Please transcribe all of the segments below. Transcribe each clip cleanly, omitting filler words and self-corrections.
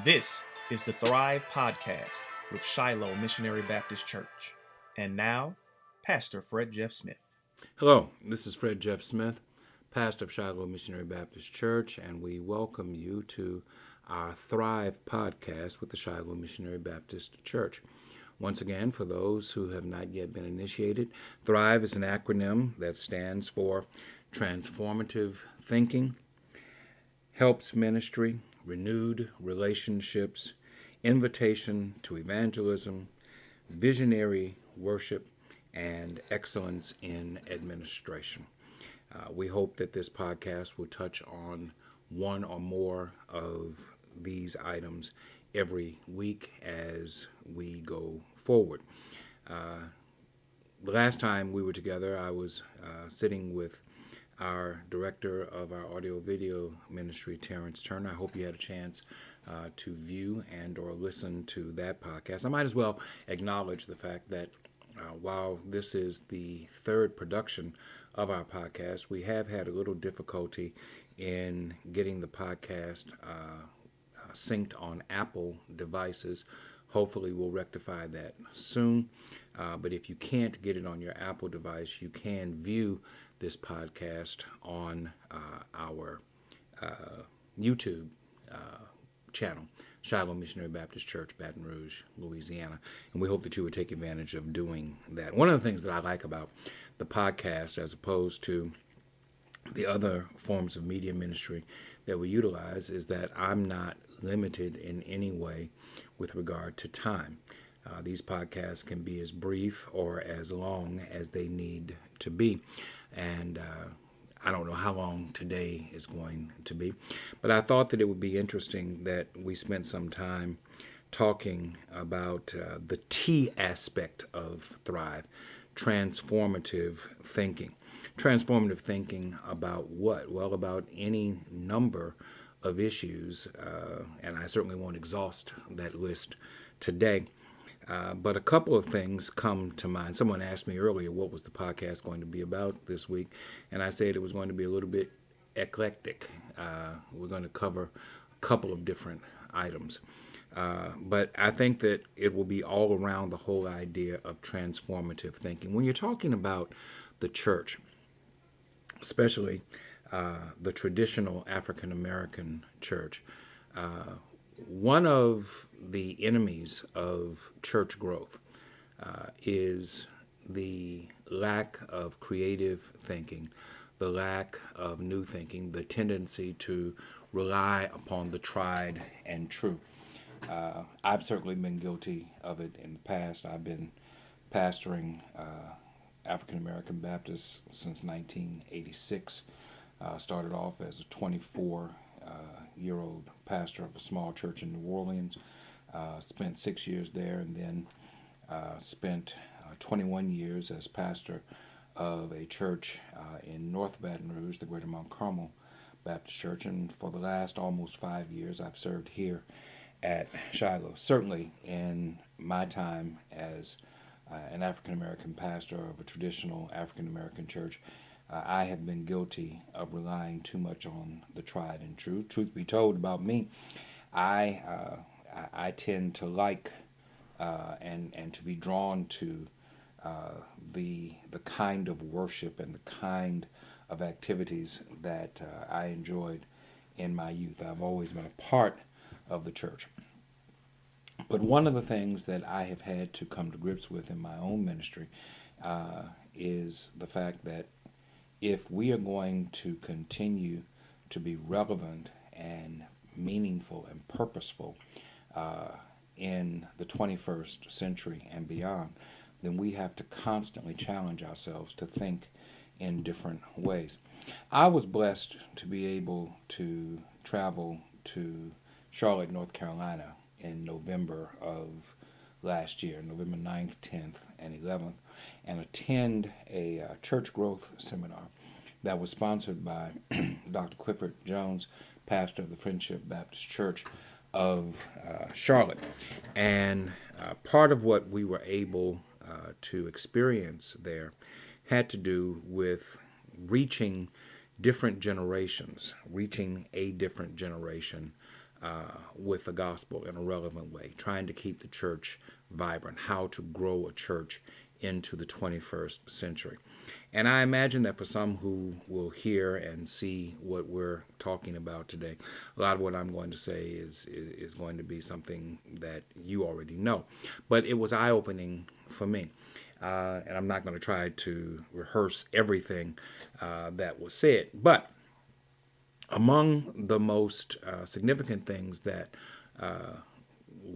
This is the Thrive Podcast with Shiloh Missionary Baptist Church. And now, Pastor Fred Jeff Smith. Hello, this is Fred Jeff Smith, pastor of Shiloh Missionary Baptist Church, and we welcome you to our Thrive Podcast with the Shiloh Missionary Baptist Church. Once again, for those who have not yet been initiated, Thrive is an acronym that stands for Transformative Thinking, Helps Ministry, Renewed Relationships, Invitation to Evangelism, Visionary Worship, and Excellence in Administration. We hope that this podcast will touch on one or more of these items every week as we go forward. The last time we were together, I was sitting with our director of our audio-video ministry, Terrence Turner. I hope you had a chance to view and or listen to that podcast. I might as well acknowledge the fact that while this is the third production of our podcast, we have had a little difficulty in getting the podcast synced on Apple devices. Hopefully we'll rectify that soon. But if you can't get it on your Apple device, you can view this podcast on our YouTube channel, Shiloh Missionary Baptist Church, Baton Rouge, Louisiana. And we hope that you would take advantage of doing that. One of the things that I like about the podcast, as opposed to the other forms of media ministry that we utilize, is that I'm not limited in any way with regard to time. These podcasts can be as brief or as long as they need to be. And I don't know how long today is going to be, but I thought that it would be interesting that we spent some time talking about the T aspect of Thrive, transformative thinking. Transformative thinking about what? Well, about any number of issues, and I certainly won't exhaust that list today. But a couple of things come to mind. Someone asked me earlier what was the podcast going to be about this week, and I said it was going to be a little bit eclectic. We're going to cover a couple of different items. But I think that it will be all around the whole idea of transformative thinking. When you're talking about the church, especially the traditional African American church, one of the enemies of church growth is the lack of creative thinking, the lack of new thinking, the tendency to rely upon the tried and true. I've certainly been guilty of it in the past. I've been pastoring African American Baptists since 1986. Started off as a 24-year-old pastor of a small church in New Orleans. Spent 6 years there, and then spent 21 years as pastor of a church in North Baton Rouge, the Greater Mount Carmel Baptist Church. And for the last almost 5 years, I've served here at Shiloh. Certainly in my time as an African American pastor of a traditional African American church, I have been guilty of relying too much on the tried and true. Truth be told about me, I tend to like and to be drawn to the kind of worship and the kind of activities that I enjoyed in my youth. I've always been a part of the church. But one of the things that I have had to come to grips with in my own ministry is the fact that if we are going to continue to be relevant and meaningful and purposeful in the 21st century and beyond, then we have to constantly challenge ourselves to think in different ways. I was blessed to be able to travel to Charlotte, North Carolina in November of last year, November 9th, 10th, and 11th, and attend a church growth seminar that was sponsored by Dr. Clifford Jones, pastor of the Friendship Baptist Church of Charlotte. And part of what we were able to experience there had to do with reaching different generations, reaching a different generation with the gospel in a relevant way, trying to keep the church vibrant, how to grow a church into the 21st century. And I imagine that for some who will hear and see what we're talking about today, a lot of what I'm going to say is going to be something that you already know. But it was eye-opening for me. And I'm not going to try to rehearse everything that was said. But among the most significant things that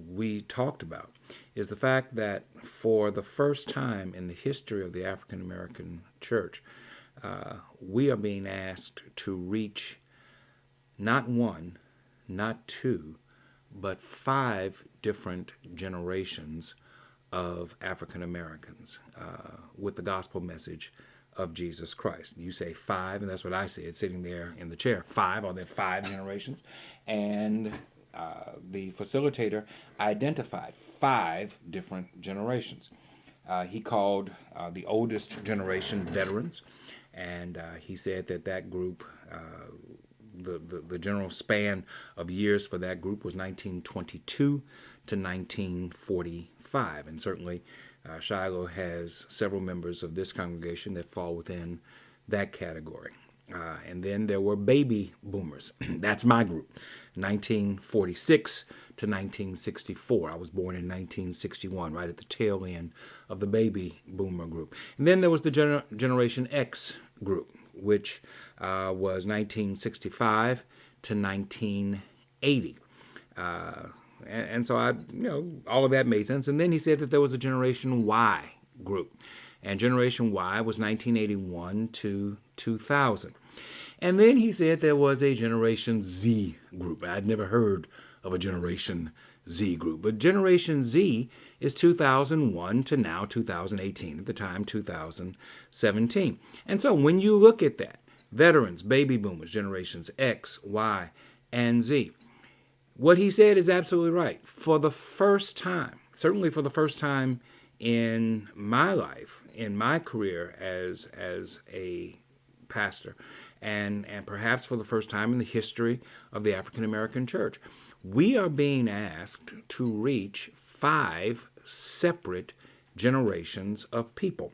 we talked about is the fact that for the first time in the history of the African American church, we are being asked to reach not one, not two, but 5 different generations of African Americans with the gospel message of Jesus Christ. You say 5, and that's what I said, sitting there in the chair. 5, are there 5 generations? And the facilitator identified 5 different generations. He called the oldest generation veterans, and he said that that group, the general span of years for that group was 1922 to 1945. And certainly Shiloh has several members of this congregation that fall within that category. And then there were baby boomers. That's my group, 1946 to 1964. I was born in 1961, right at the tail end of the baby boomer group. And then there was the Generation X group, which was 1965 to 1980. And so all of that made sense. And then he said that there was a Generation Y group. And Generation Y was 1981 to 2000. And then he said there was a Generation Z group. I'd never heard of a Generation Z group. But Generation Z is 2001 to now 2018, at the time 2017. And so when you look at that, veterans, baby boomers, Generations X, Y, and Z, what he said is absolutely right. For the first time, certainly for the first time in my life, in my career as a pastor, and perhaps for the first time in the history of the African American church, we are being asked to reach 5 separate generations of people,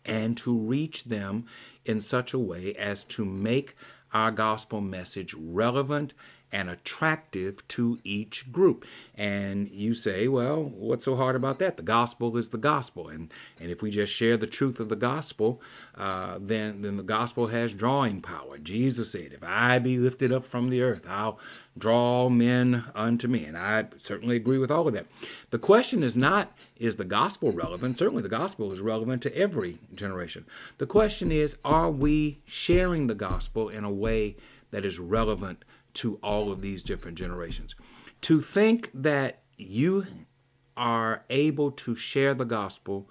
and to reach them in such a way as to make our gospel message relevant and attractive to each group. And you say, well, what's so hard about that? The gospel is the gospel. And if we just share the truth of the gospel, then the gospel has drawing power. Jesus said, if I be lifted up from the earth, I'll draw all men unto me. And I certainly agree with all of that. The question is not, is the gospel relevant? Certainly the gospel is relevant to every generation. The question is, are we sharing the gospel in a way that is relevant to all of these different generations? To think that you are able to share the gospel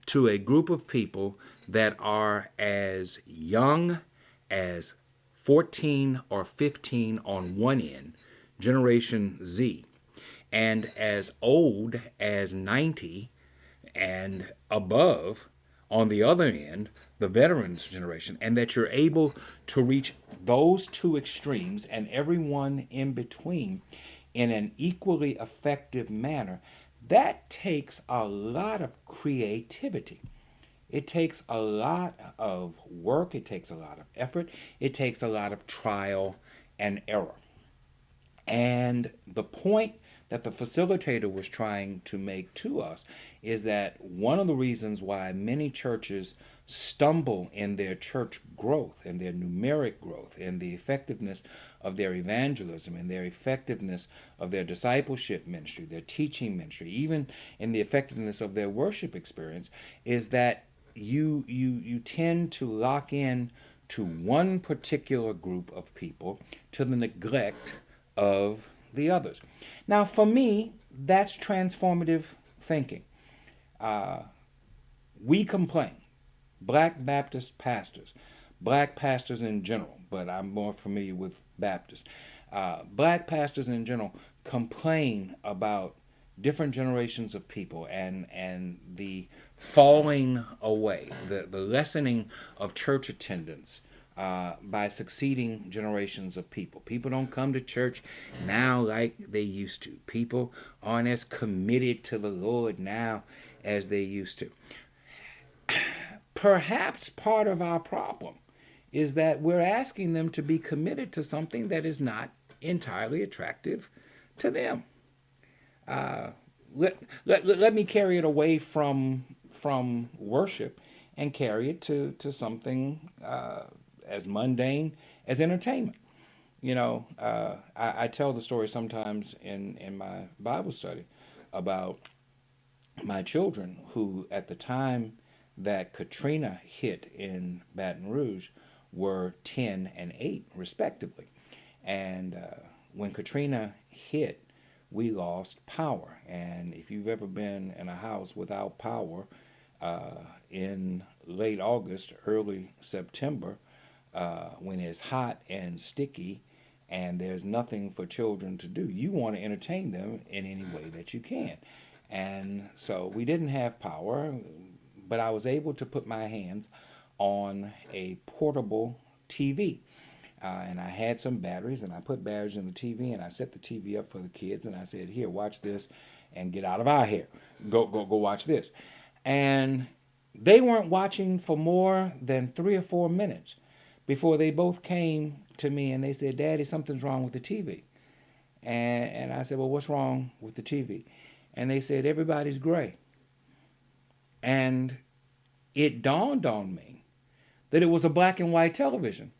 to a group of people that are as young as 14 or 15 on one end, Generation Z, and as old as 90 and above on the other end, the veterans generation, and that you're able to reach those two extremes and everyone in between in an equally effective manner, that takes a lot of creativity. It takes a lot of work. It takes a lot of effort. It takes a lot of trial and error. And the point that the facilitator was trying to make to us is that one of the reasons why many churches stumble in their church growth, in their numeric growth, in the effectiveness of their evangelism, in their effectiveness of their discipleship ministry, their teaching ministry, even in the effectiveness of their worship experience, is that you tend to lock in to one particular group of people to the neglect of the others. Now, for me, that's transformative thinking. We complain, Black Baptist pastors, black pastors in general, but I'm more familiar with Baptists. Black pastors in general complain about different generations of people and the falling away, the lessening of church attendance by succeeding generations of people. People don't come to church now like they used to. People aren't as committed to the Lord now as they used to. Perhaps part of our problem is that we're asking them to be committed to something that is not entirely attractive to them. Let me carry it away from worship and carry it to something as mundane as entertainment. I tell the story sometimes in my Bible study about my children who, at the time that Katrina hit in Baton Rouge, were 10 and 8, respectively. And when Katrina hit, we lost power. And if you've ever been in a house without power in late August, early September, when it's hot and sticky and there's nothing for children to do, you want to entertain them in any way that you can. And so we didn't have power, but I was able to put my hands on a portable TV. And I had some batteries, and I put batteries in the TV, and I set the TV up for the kids, and I said, "Here, watch this, and get out of our hair. Go watch this." And they weren't watching for more than 3 or 4 minutes before they both came to me and they said, "Daddy, something's wrong with the TV." And I said, "Well, what's wrong with the TV?" And they said, "Everybody's gray." And it dawned on me that it was a black and white television.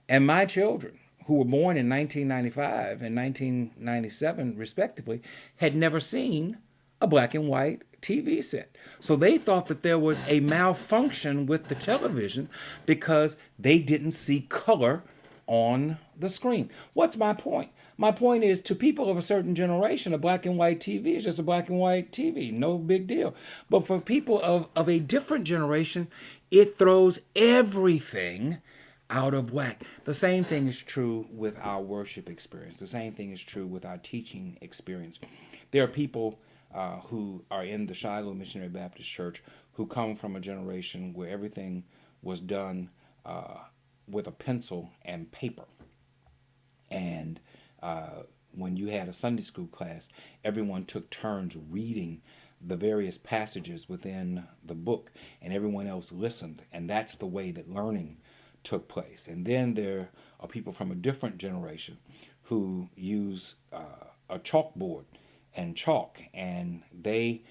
And my children, who were born in 1995 and 1997, respectively, had never seen a black and white TV set. So they thought that there was a malfunction with the television because they didn't see color on the screen. What's my point? My point is, to people of a certain generation, a black and white TV is just a black and white TV. No big deal. But for people of a different generation, it throws everything out of whack. The same thing is true with our worship experience. The same thing is true with our teaching experience. There are people who are in the Shiloh Missionary Baptist Church who come from a generation where everything was done with a pencil and paper. And when you had a Sunday school class, everyone took turns reading the various passages within the book, and everyone else listened. And that's the way that learning took place. And then there are people from a different generation who use a chalkboard and chalk, and they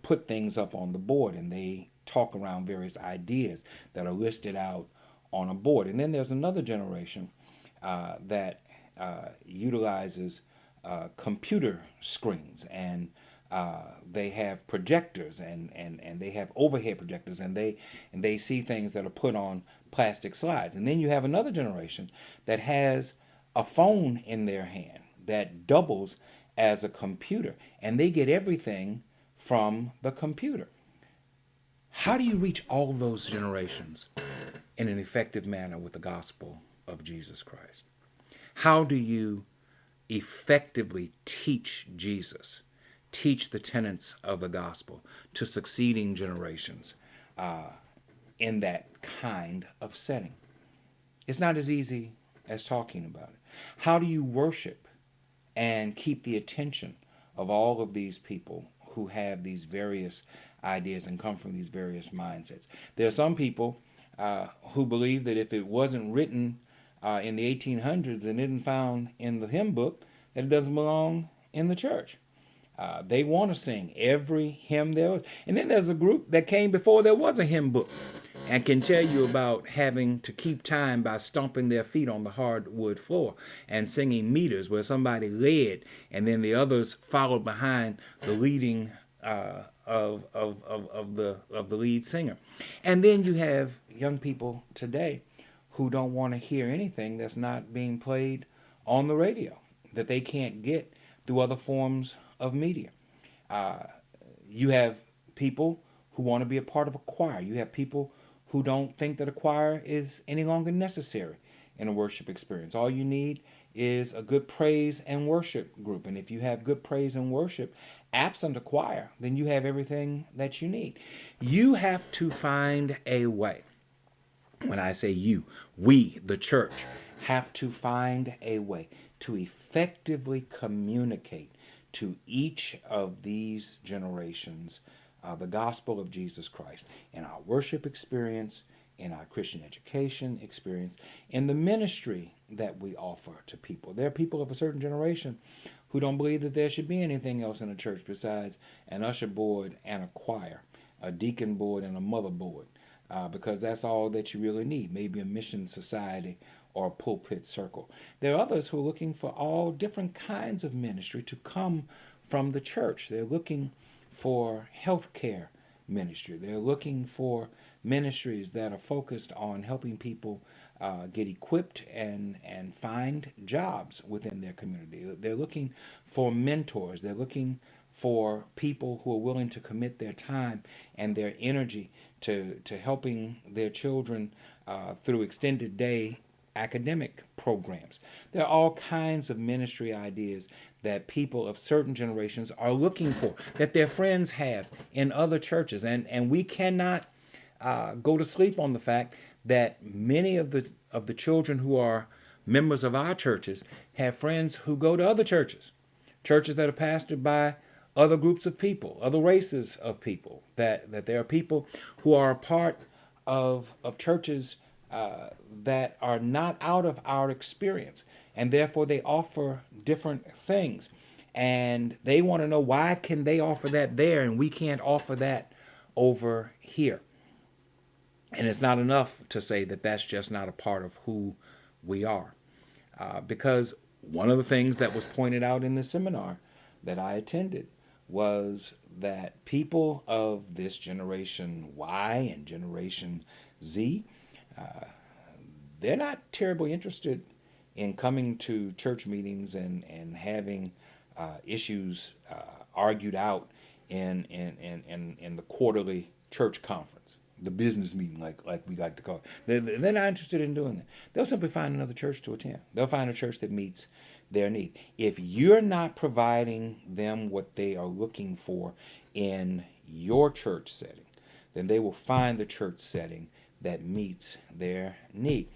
put things up on the board, and they talk around various ideas that are listed out on a board. And then there's another generation that utilizes computer screens, and they have projectors, and they have overhead projectors, and they see things that are put on plastic slides. And then you have another generation that has a phone in their hand that doubles as a computer, and they get everything from the computer. How do you reach all those generations in an effective manner with the gospel of Jesus Christ? How do you effectively teach Jesus, teach the tenets of the gospel to succeeding generations in that kind of setting? It's not as easy as talking about it. How do you worship and keep the attention of all of these people who have these various ideas and come from these various mindsets? There are some people who believe that if it wasn't written in the 1800s and isn't found in the hymn book, that it doesn't belong in the church. They want to sing every hymn there was. And then there's a group that came before there was a hymn book and can tell you about having to keep time by stomping their feet on the hardwood floor and singing meters where somebody led and then the others followed behind the leading of the lead singer. And then you have young people today who don't want to hear anything that's not being played on the radio, that they can't get through other forms of media. You have people who want to be a part of a choir. You have people who don't think that a choir is any longer necessary in a worship experience. All you need is a good praise and worship group. And if you have good praise and worship absent a choir, then you have everything that you need. You have to find a way When I say you, we, the church, have to find a way to effectively communicate to each of these generations the gospel of Jesus Christ in our worship experience, in our Christian education experience, in the ministry that we offer to people. There are people of a certain generation who don't believe that there should be anything else in a church besides an usher board and a choir, a deacon board and a mother board, because that's all that you really need, maybe a mission society or a pulpit circle. There are others who are looking for all different kinds of ministry to come from the church. They're looking for healthcare ministry. They're looking for ministries that are focused on helping people get equipped and find jobs within their community. They're looking for mentors. They're looking for people who are willing to commit their time and their energy to helping their children through extended day academic programs. There are all kinds of ministry ideas that people of certain generations are looking for, that their friends have in other churches. And we cannot go to sleep on the fact that many of the children who are members of our churches have friends who go to other churches, churches that are pastored by other groups of people, other races of people, that there are people who are a part of churches that are not out of our experience, and therefore they offer different things, and they want to know, why can they offer that there and we can't offer that over here? And it's not enough to say that that's just not a part of who we are, because one of the things that was pointed out in the seminar that I attended was that people of this generation Y and generation Z, they're not terribly interested in coming to church meetings and having issues argued out in the quarterly church conference, the business meeting, like we like to call it. They're not interested in doing that. They'll simply find another church to attend. They'll find a church that meets their need. If you're not providing them what they are looking for in your church setting, then they will find the church setting that meets their need.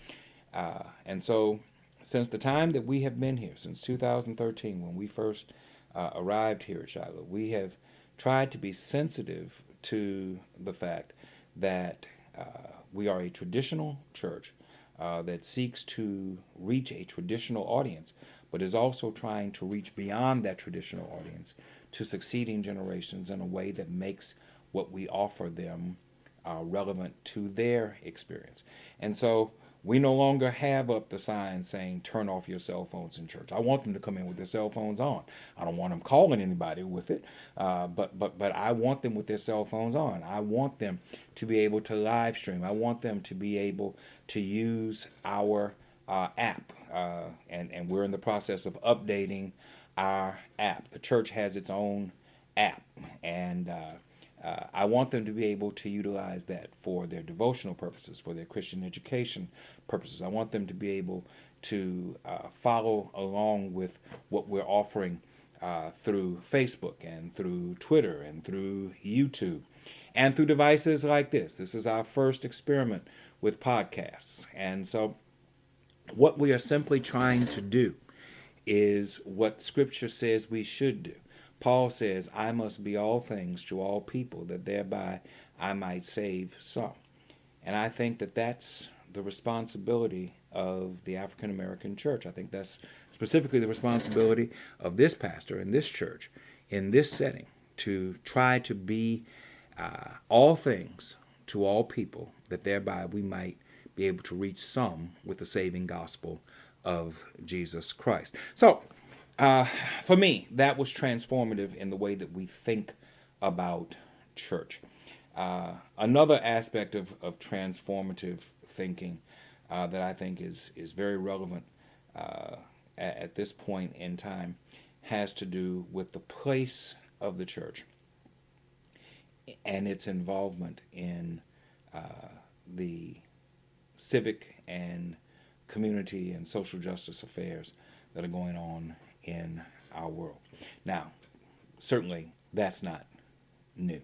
And so since the time that we have been here, since 2013, when we first arrived here at Shiloh, we have tried to be sensitive to the fact that we are a traditional church that seeks to reach a traditional audience, but is also trying to reach beyond that traditional audience to succeeding generations in a way that makes what we offer them relevant to their experience. And so we no longer have up the sign saying, turn off your cell phones in church. I want them to come in with their cell phones on. I don't want them calling anybody with it, but I want them with their cell phones on. I want them to be able to live stream. I want them to be able to use our app, and we're in the process of updating our app. The church has its own app, and I want them to be able to utilize that for their devotional purposes, for their Christian education purposes. I want them to be able to follow along with what we're offering through Facebook and through Twitter and through YouTube and through devices like this. This is our first experiment with podcasts. And so what we are simply trying to do is what Scripture says we should do. Paul says, I must be all things to all people, that thereby I might save some. And I think that that's the responsibility of the African American church. I think that's specifically the responsibility of this pastor in this church, in this setting, to try to be all things to all people, that thereby we might be able to reach some with the saving gospel of Jesus Christ. So, for me, that was transformative in the way that we think about church. Another aspect of transformative thinking that I think is very relevant at this point in time has to do with the place of the church and its involvement in the civic and community and social justice affairs that are going on in our world. Now, certainly that's not new.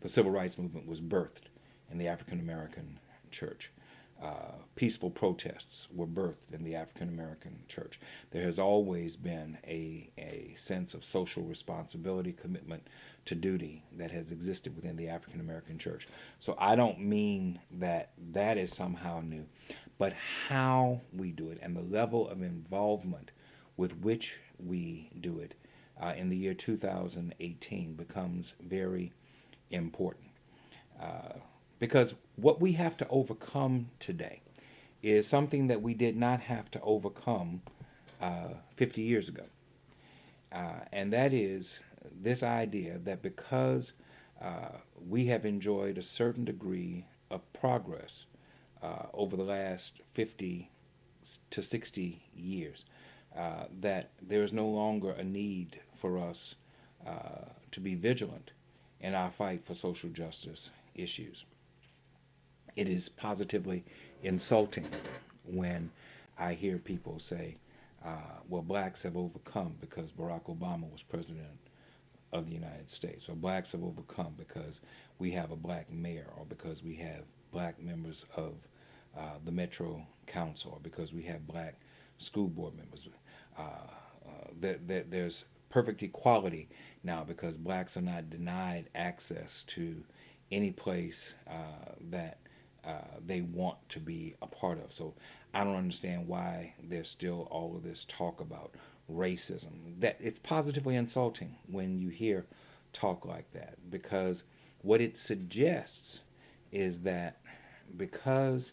The civil rights movement was birthed in the African American church. Peaceful protests were birthed in the African American church. There has always been a sense of social responsibility, commitment to duty that has existed within the African American church. So I don't mean that that is somehow new, but how we do it and the level of involvement with which we do it in the year 2018 becomes very important. Because what we have to overcome today is something that we did not have to overcome 50 years ago. And that is this idea that because we have enjoyed a certain degree of progress over the last 50 to 60 years, that there is no longer a need for us to be vigilant in our fight for social justice issues. It is positively insulting when I hear people say, well, blacks have overcome because Barack Obama was president of the United States, or blacks have overcome because we have a black mayor, or because we have black members of the Metro Council, or because we have black school board members. There's perfect equality now because blacks are not denied access to any place that they want to be a part of. So I don't understand why there's still all of this talk about racism. That it's positively insulting when you hear talk like that, because what it suggests is that because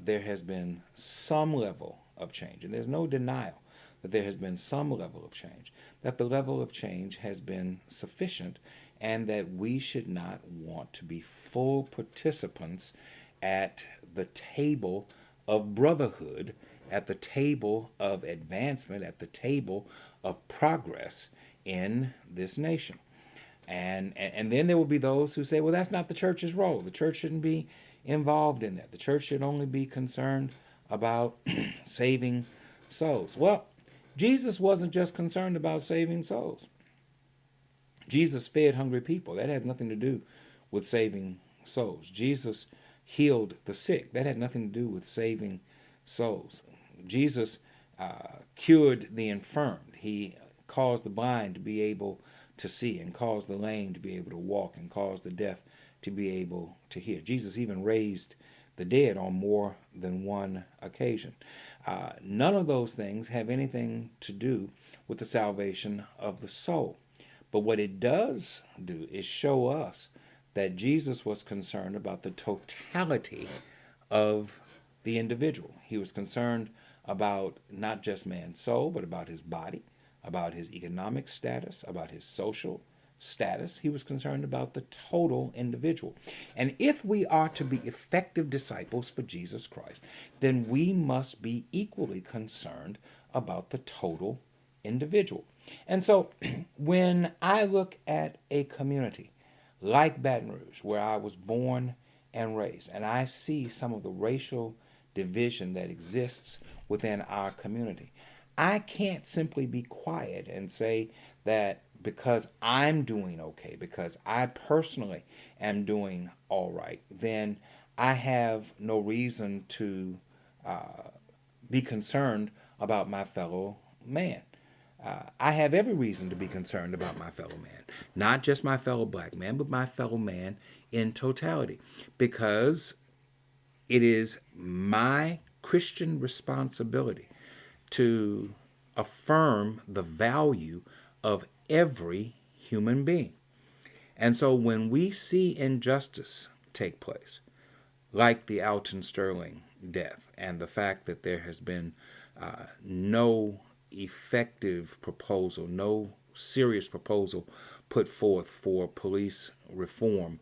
there has been some level of change, and there's no denial that there has been some level of change, that the level of change has been sufficient, and that we should not want to be full participants at the table of brotherhood, at the table of advancement, at the table of progress in this nation. And then there will be those who say, well, that's not the church's role. The church shouldn't be involved in that. The church should only be concerned about saving souls. Well, Jesus wasn't just concerned about saving souls. Jesus fed hungry people. That has nothing to do with saving souls. Jesus healed the sick. That had nothing to do with saving souls. Jesus cured the infirm. He caused the blind to be able to see, and caused the lame to be able to walk, and caused the deaf to be able to hear. Jesus even raised the dead on more than one occasion. None of those things have anything to do with the salvation of the soul. But what it does do is show us that Jesus was concerned about the totality of the individual. He was concerned about not just man's soul, but about his body, about his economic status, about his social status. He was concerned about the total individual. And if we are to be effective disciples for Jesus Christ, then we must be equally concerned about the total individual. And so when I look at a community like Baton Rouge, where I was born and raised, and I see some of the racial division that exists within our community, I can't simply be quiet and say that because I'm doing okay, because I personally am doing all right, then I have no reason to be concerned about my fellow man. I have every reason to be concerned about my fellow man, not just my fellow black man, but my fellow man in totality, because it is my Christian responsibility to affirm the value of every human being. And so when we see injustice take place, like the Alton Sterling death, and the fact that there has been no effective proposal, no serious proposal put forth for police reform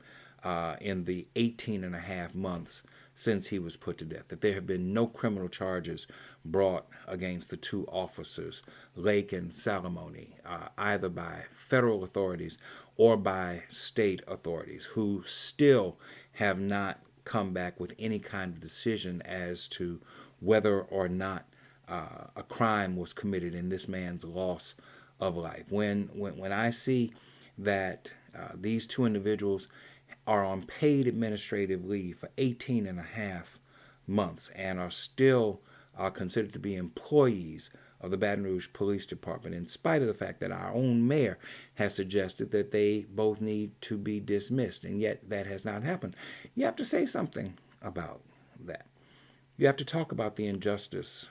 in the 18 and a half months since he was put to death, that there have been no criminal charges brought against the two officers, Lake and Salamone, either by federal authorities or by state authorities, who still have not come back with any kind of decision as to whether or not a crime was committed in this man's loss of life. When I see that these two individuals are on paid administrative leave for 18 and a half months and are still considered to be employees of the Baton Rouge Police Department, in spite of the fact that our own mayor has suggested that they both need to be dismissed, and yet that has not happened. You have to say something about that. You have to talk about the injustice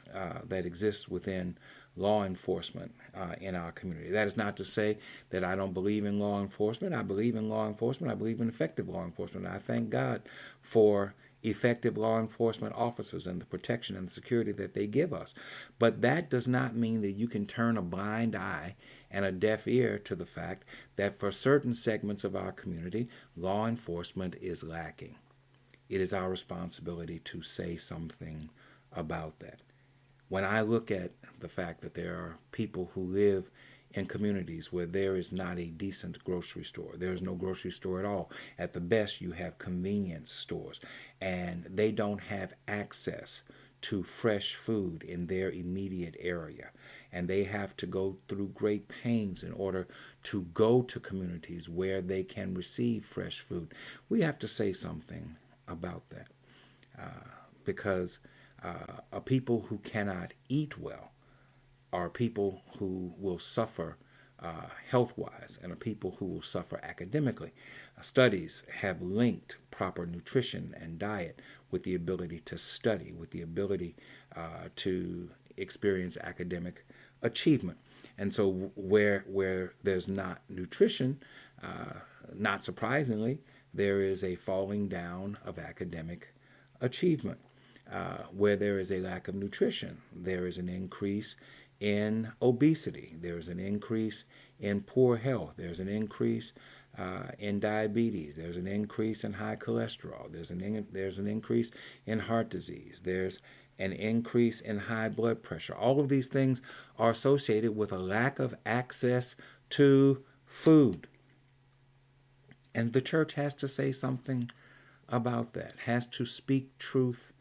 that exists within law enforcement in our community. That is not to say that I don't believe in law enforcement. I believe in law enforcement. I believe in effective law enforcement. I thank God for effective law enforcement officers and the protection and the security that they give us. But that does not mean that you can turn a blind eye and a deaf ear to the fact that for certain segments of our community, law enforcement is lacking. It is our responsibility to say something about that. When I look at the fact that there are people who live in communities where there is not a decent grocery store, there is no grocery store at all. At the best, you have convenience stores, and they don't have access to fresh food in their immediate area. And they have to go through great pains in order to go to communities where they can receive fresh food. We have to say something about that because people who cannot eat well are people who will suffer health-wise and are people who will suffer academically. Studies have linked proper nutrition and diet with the ability to study, with the ability to experience academic achievement. And so where there's not nutrition, not surprisingly, there is a falling down of academic achievement. Where there is a lack of nutrition, there is an increase in obesity. There's an increase in poor health. There's an increase in diabetes. There's an increase in high cholesterol. There's an increase in heart disease. There's an increase in high blood pressure. All of these things are associated with a lack of access to food. And the church has to say something about that, has to speak truth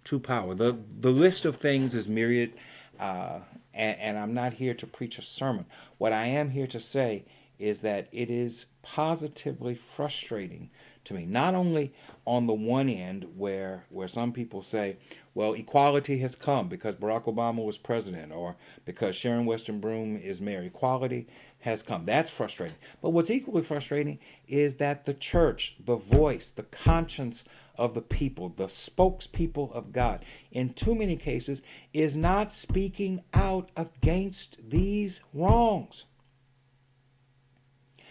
to power. The list of things is myriad, and I'm not here to preach a sermon. What I am here to say is that it is positively frustrating to me, not only on the one end where some people say, well, equality has come because Barack Obama was president or because Sharon Weston Broome is mayor. Equality has come. That's frustrating. But what's equally frustrating is that the church, the voice, the conscience of the people, the spokespeople of God, in too many cases, is not speaking out against these wrongs.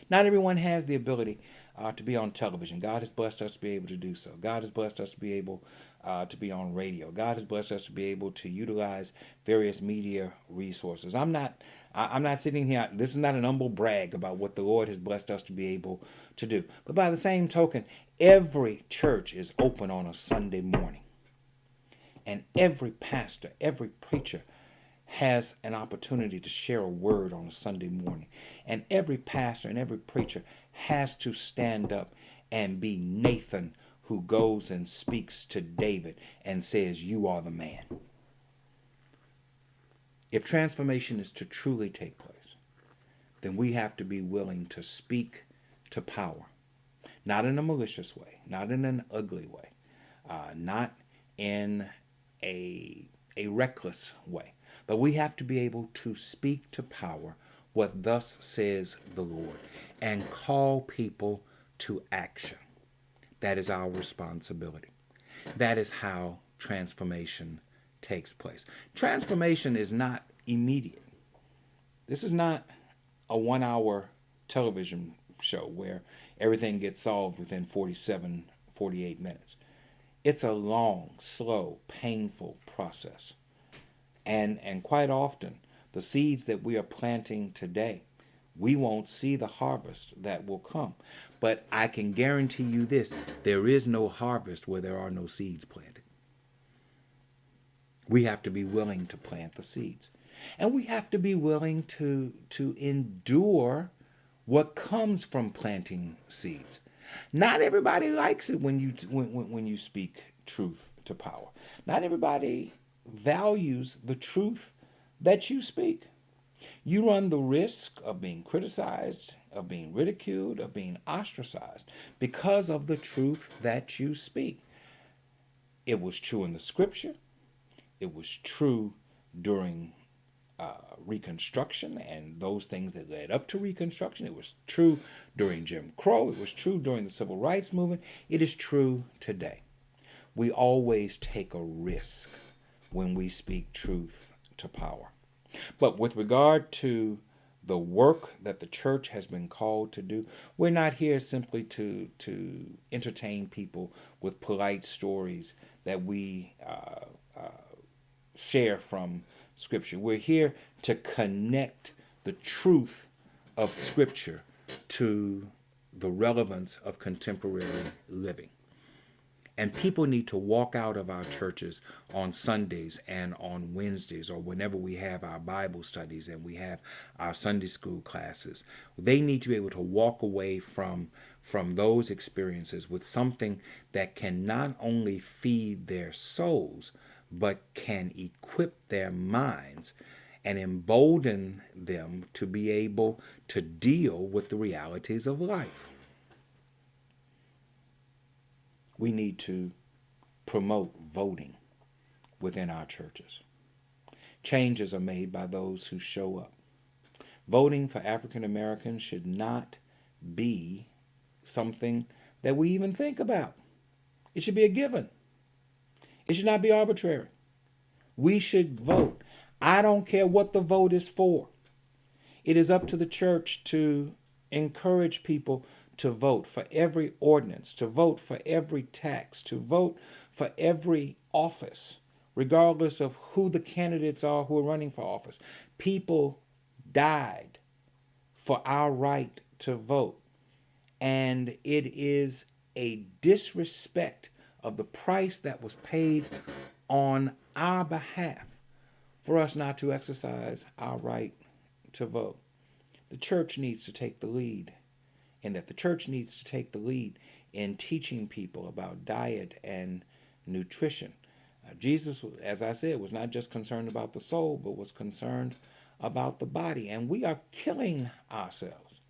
Not everyone has the ability to be on television. God has blessed us to be able to do so. God has blessed us to be able to be on radio. God has blessed us to be able to utilize various media resources. I'm not sitting here, this is not an humble brag about what the Lord has blessed us to be able to do. But by the same token, every church is open on a Sunday morning. And every pastor, every preacher has an opportunity to share a word on a Sunday morning. And every pastor and every preacher has to stand up and be Nathan, who goes and speaks to David and says, "You are the man." If transformation is to truly take place, then we have to be willing to speak to power. Not in a malicious way, not in an ugly way, not in a reckless way. But we have to be able to speak to power what thus says the Lord and call people to action. That is our responsibility. That is how transformation takes place. Transformation is not immediate. This is not a 1-hour television show where everything gets solved within 48 minutes. It's a long, slow, painful process. And quite often, the seeds that we are planting today, we won't see the harvest that will come. But I can guarantee you this, there is no harvest where there are no seeds planted. We have to be willing to plant the seeds. And we have to be willing to endure what comes from planting seeds. Not everybody likes it when you speak truth to power. Not everybody values the truth that you speak. You run the risk of being criticized, of being ridiculed, of being ostracized because of the truth that you speak. It was true in the scripture. It was true during Reconstruction and those things that led up to Reconstruction. It was true during Jim Crow. It was true during the Civil Rights Movement. It is true today. We always take a risk when we speak truth to power. But with regard to the work that the church has been called to do, we're not here simply to entertain people with polite stories that we share from Scripture. We're here to connect the truth of Scripture to the relevance of contemporary living. And people need to walk out of our churches on Sundays and on Wednesdays, or whenever we have our Bible studies and we have our Sunday school classes. They need to be able to walk away from those experiences with something that can not only feed their souls, but can equip their minds and embolden them to be able to deal with the realities of life. We need to promote voting within our churches. Changes are made by those who show up. Voting for African Americans should not be something that we even think about. It should be a given. It should not be arbitrary. We should vote. I don't care what the vote is for. It is up to the church to encourage people to vote for every ordinance, to vote for every tax, to vote for every office, regardless of who the candidates are who are running for office. People died for our right to vote. And it is a disrespect of the price that was paid on our behalf for us not to exercise our right to vote. The church needs to take the lead, and that the church needs to take the lead in teaching people about diet and nutrition. Jesus, as I said, was not just concerned about the soul, but was concerned about the body. And we are killing ourselves.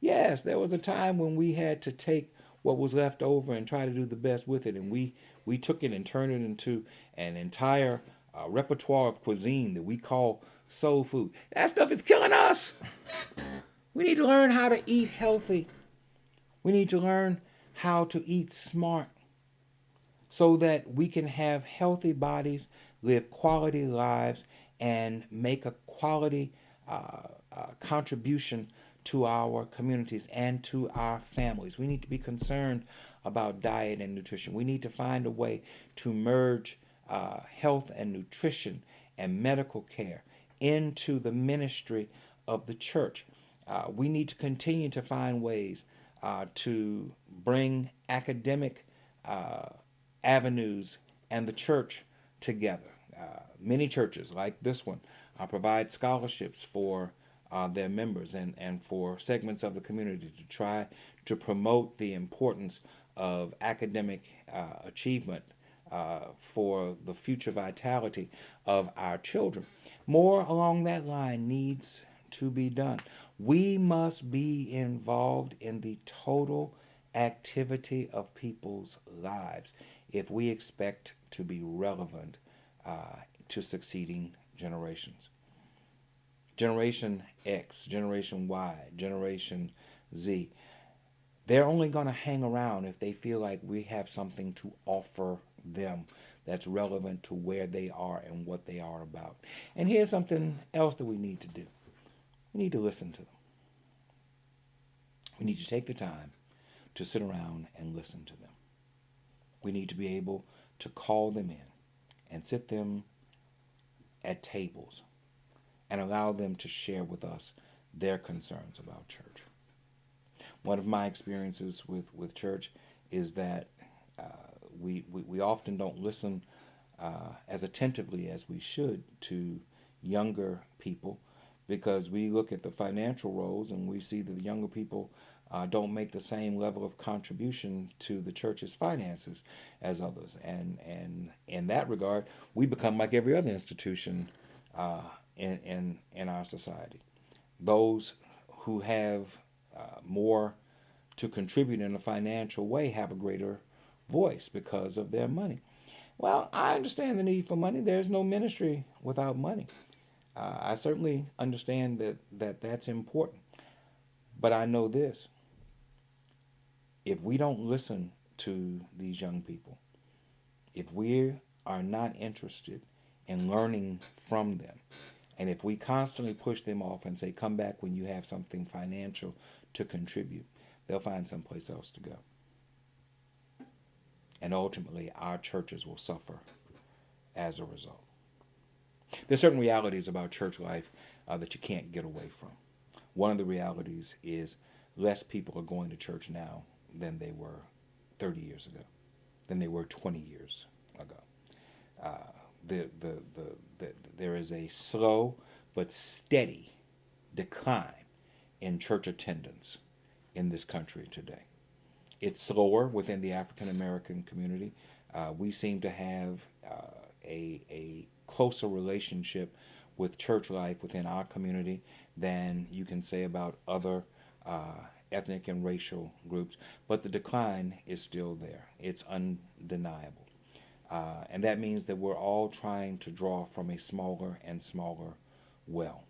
Yes, there was a time when we had to take what was left over and try to do the best with it. And we took it and turned it into an entire repertoire of cuisine that we call soul food. That stuff is killing us. We need to learn how to eat healthy. We need to learn how to eat smart so that we can have healthy bodies, live quality lives, and make a quality contribution to our communities and to our families. We need to be concerned about diet and nutrition. We need to find a way to merge health and nutrition and medical care into the ministry of the church. We need to continue to find ways to bring academic avenues and the church together. Many churches, like this one, provide scholarships for their members and for segments of the community to try to promote the importance of academic achievement for the future vitality of our children. More along that line needs to be done. We must be involved in the total activity of people's lives if we expect to be relevant to succeeding generations. Generation X, Generation Y, Generation Z, they're only going to hang around if they feel like we have something to offer them that's relevant to where they are and what they are about. And here's something else that we need to do. We need to listen to them. We need to take the time to sit around and listen to them. We need to be able to call them in and sit them at tables and allow them to share with us their concerns about church. One of my experiences with church is that we often don't listen as attentively as we should to younger people, because we look at the financial roles and we see that the younger people don't make the same level of contribution to the church's finances as others. And in that regard, we become like every other institution in our society. Those who have more to contribute in a financial way have a greater voice because of their money. Well, I understand the need for money. There's no ministry without money. I certainly understand that's important. But I know this. If we don't listen to these young people, if we are not interested in learning from them, and if we constantly push them off and say, come back when you have something financial to contribute, they'll find someplace else to go. And ultimately, our churches will suffer as a result. There's certain realities about church life that you can't get away from. One of the realities is less people are going to church now than they were 30 years ago, than they were 20 years ago. There is a slow but steady decline in church attendance in this country today. It's slower within the African American community. We seem to have a closer relationship with church life within our community than you can say about other ethnic and racial groups, but the decline is still there. It's undeniable. And that means that we're all trying to draw from a smaller and smaller well.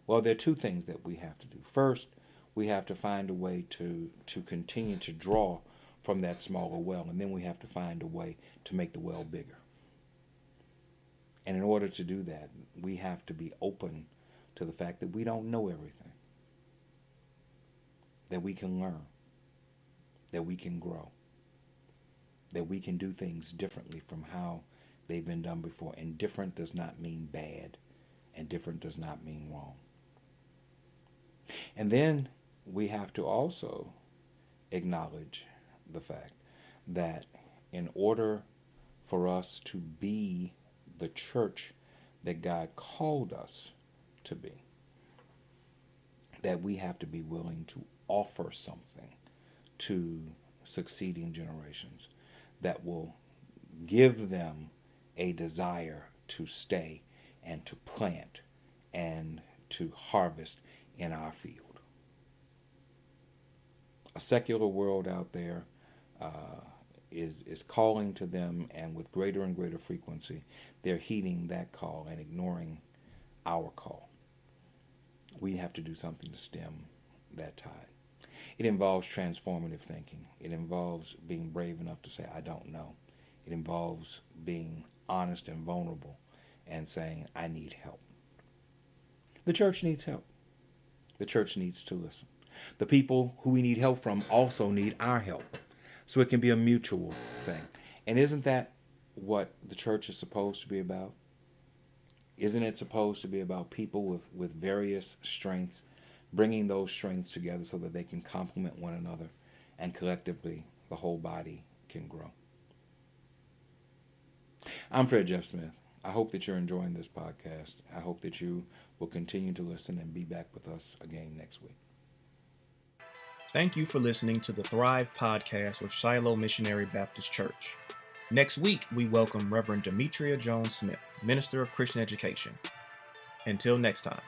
Well, there are two things that we have to do. First, we have to find a way to continue to draw from that smaller well, and then we have to find a way to make the well bigger. And in order to do that, we have to be open to the fact that we don't know everything, that we can learn, that we can grow, that we can do things differently from how they've been done before. And different does not mean bad, and different does not mean wrong. And then we have to also acknowledge the fact that in order for us to be the church that God called us to be, that we have to be willing to offer something to succeeding generations that will give them a desire to stay and to plant and to harvest in our field. A secular world out there is calling to them, and with greater and greater frequency, they're heeding that call and ignoring our call. We have to do something to stem that tide. It involves transformative thinking. It involves being brave enough to say, I don't know. It involves being honest and vulnerable and saying, I need help. The church needs help. The church needs to listen. The people who we need help from also need our help. So it can be a mutual thing. And isn't that what the church is supposed to be about? Isn't it supposed to be about people with various strengths, bringing those strengths together so that they can complement one another, and collectively the whole body can grow? I'm Fred Jeff Smith. I hope that you're enjoying this podcast. I hope that you will continue to listen and be back with us again next week. Thank you for listening to the Thrive Podcast with Shiloh Missionary Baptist Church. Next week, we welcome Reverend Demetria Jones Smith, Minister of Christian Education. Until next time.